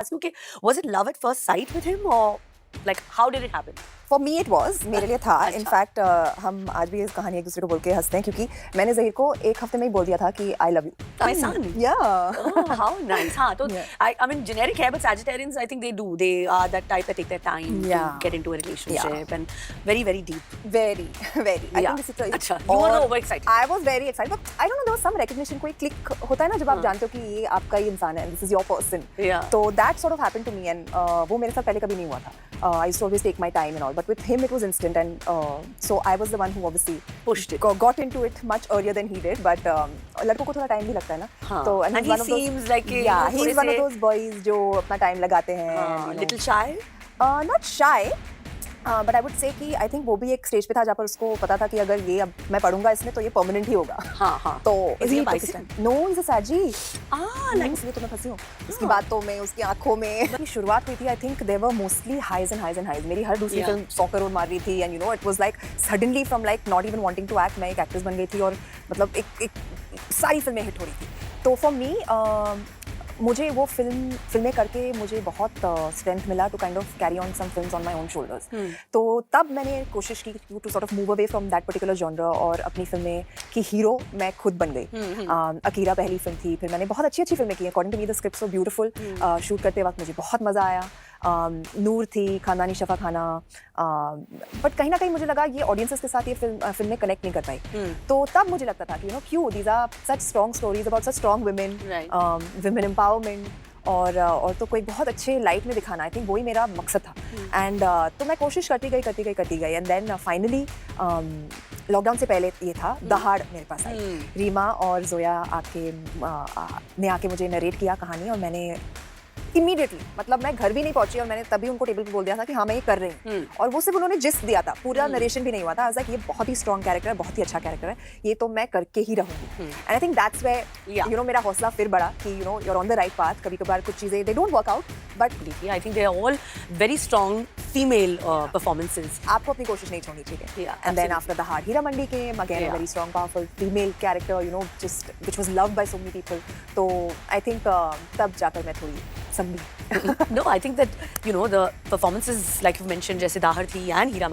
ask you, okay, was it love at first sight with him or like how did it happen? For me it was मेरे लिए था अच्छा। In fact हम आज भी इस कहानी एक दूसरे को बोल के हंसते हैं क्योंकि मैंने ज़हीर को एक हफ्ते में ही बोल दिया था कि I love you My son? या Oh, how nice. हाँ, तो Yeah. I mean generic है, but Sagittarians I think they do. They are that type that take their time Yeah. to get into a relationship and very very deep. Very very I Yeah. Think this is अच्छा, you were over excited. I was very excited but I don't know there was some recognition कोई click होता है ना जब आप जानते हो कि ये आपका ही इंसान है this is your person Yeah. तो that sort of happened to me and वो मेरे साथ पहले कभी नहीं हुआ था I used to always take my time and all but with him it was instant and so I was the one who obviously Pushed it. got into it much earlier than he did but लड़कों को थोड़ा time भी लगता है ना हाँ. तो And he seems like a, yeah you know, he's one of थोड़े those boys जो अपना टाइम लगाते हैं हाँ, you know. little shy. Not shy but I would say कि आई थिंक वो भी एक स्टेज पे था जहाँ पर उसको पता था कि अगर ये अब मैं पढ़ूंगा इसमें तो ये परमानेंट ही होगा हाँ हाँ. तो Is he a Pisces? No is a सैजी like इसलिए तो मैं फंसी हूँ उसकी बातों में उसकी आंखों में की शुरुआत हुई थी I think there were mostly highs and highs and highs मेरी हर दूसरी Yeah. फिल्म 100 करोड़ मार रही थी and you know it was like suddenly from like not even wanting to act मैं एक एक्ट्रेस बन गई थी और मतलब एक सारी फिल्में हिट हो रही थी तो फॉर मी मुझे वो फिल्में करके मुझे बहुत स्ट्रेंथ मिला to kind of carry on some films on my own shoulders तो तब मैंने कोशिश की to sort of move away from that particular genre और अपनी फिल्में की हीरो मैं खुद बन गई अकीरा पहली फिल्म थी फिर मैंने बहुत अच्छी अच्छी फिल्में की according to me the script so beautiful shoot करते वक्त मुझे बहुत मज़ा आया नूर थी खानदानी शफा खाना बट कहीं ना कहीं मुझे लगा ये ऑडियंसेस के साथ ये फिल्में कनेक्ट नहीं कर पाई तो तब मुझे लगता था कि यू नो क्यों these are such strong stories about such strong women women empowerment और तो कोई बहुत अच्छे लाइट में दिखाना आई थिंक वही मेरा मकसद था एंड तो मैं कोशिश करती गई एंड देन फाइनली लॉकडाउन से पहले ये था दहाड़ मेरे पास आई रीमा और जोया ने आके मुझे नरेट किया कहानी और मैंने इमीडिएटली मतलब मैं घर भी नहीं पहुंची और मैंने तभी उनको टेबल पे बोल दिया था कि हाँ मैं ये कर रही हूँ और वो सिर्फ उन्होंने जिस्ट दिया था पूरा नरेशन भी नहीं हुआ था आई वाज लाइक ये बहुत ही स्ट्रॉन्ग कैरेक्टर है बहुत ही अच्छा कैरेक्टर है ये तो मैं करके ही रहूंगी and I think that's where you know मेरा हौसला फिर बढ़ा कि you know you are on the right path कभी कभार कुछ चीजें they don't work out but I think they are all very strong female performances. आपको अपनी कोशिश नहीं छोड़नी चाहिए Yeah, and then after the hard Heeramandi came again a very strong powerful female character you know just which was loved by so many people तो I think तब जाकर मैं थोड़ी संभली No, I think that, you know, the performances, like you mentioned, जैसे दाहर थी and हीरा